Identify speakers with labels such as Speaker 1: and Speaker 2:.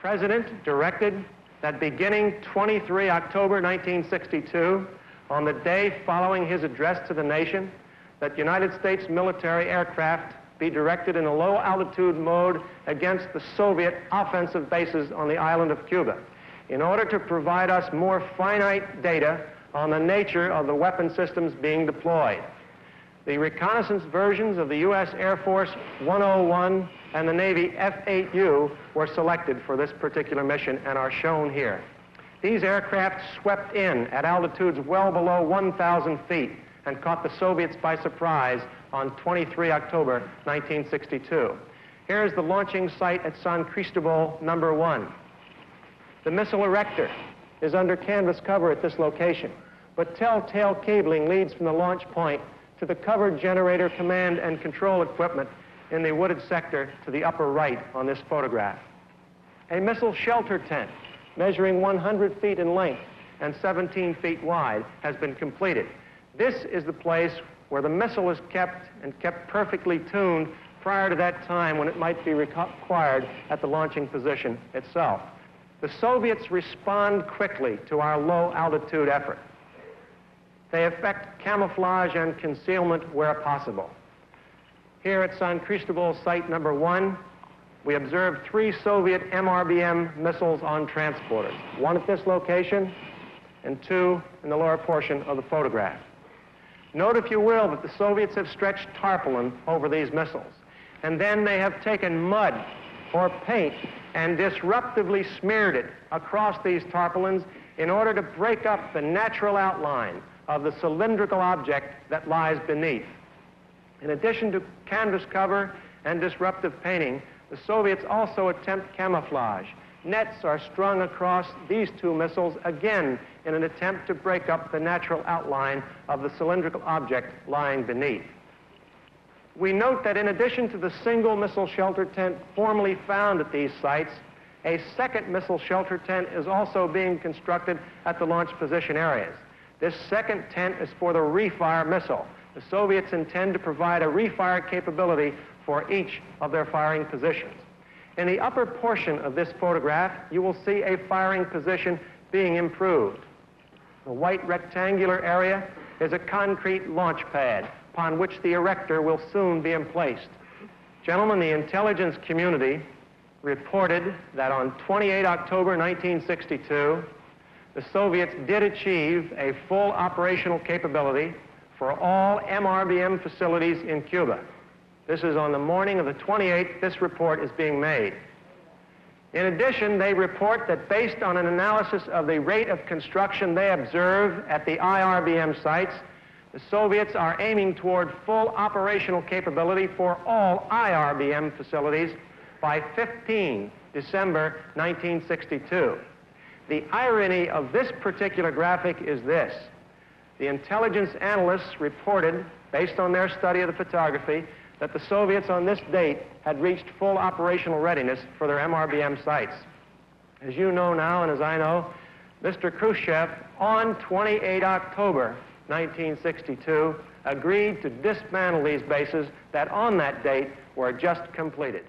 Speaker 1: President directed that beginning 23 October 1962, on the day following his address to the nation, that United States military aircraft be directed in a low-altitude mode against the Soviet offensive bases on the island of Cuba, in order to provide us more finite data on the nature of the weapon systems being deployed. The reconnaissance versions of the U.S. Air Force 101 and the Navy F-8U were selected for this particular mission and are shown here. These aircraft swept in at altitudes well below 1,000 feet and caught the Soviets by surprise on 23 October 1962. Here's the launching site at San Cristobal number 1. The missile erector is under canvas cover at this location, but telltale cabling leads from the launch point to the covered generator command and control equipment in the wooded sector to the upper right on this photograph. A missile shelter tent measuring 100 feet in length and 17 feet wide has been completed. This is the place where the missile is kept and kept perfectly tuned prior to that time when it might be required at the launching position itself. The Soviets respond quickly to our low-altitude effort. They effect camouflage and concealment where possible. Here at San Cristobal site number 1, we observed 3 Soviet MRBM missiles on transporters, 1 at this location and 2 in the lower portion of the photograph. Note, if you will, that the Soviets have stretched tarpaulin over these missiles, and then they have taken mud or paint and disruptively smeared it across these tarpaulins in order to break up the natural outline of the cylindrical object that lies beneath. In addition to canvas cover and disruptive painting, the Soviets also attempt camouflage. Nets are strung across these 2 missiles, again in an attempt to break up the natural outline of the cylindrical object lying beneath. We note that in addition to the single missile shelter tent formerly found at these sites, a second missile shelter tent is also being constructed at the launch position areas. This second tent is for the refire missile. The Soviets intend to provide a refire capability for each of their firing positions. In the upper portion of this photograph, you will see a firing position being improved. The white rectangular area is a concrete launch pad upon which the erector will soon be emplaced. Gentlemen, the intelligence community reported that on 28 October 1962, the Soviets did achieve a full operational capability for all MRBM facilities in Cuba. This is on the morning of the 28th this report is being made. In addition, they report that based on an analysis of the rate of construction they observe at the IRBM sites, the Soviets are aiming toward full operational capability for all IRBM facilities by 15 December 1962. The irony of this particular graphic is this. The intelligence analysts reported, based on their study of the photography, that the Soviets on this date had reached full operational readiness for their MRBM sites. As you know now, and as I know, Mr. Khrushchev, on 28 October 1962, agreed to dismantle these bases that on that date were just completed.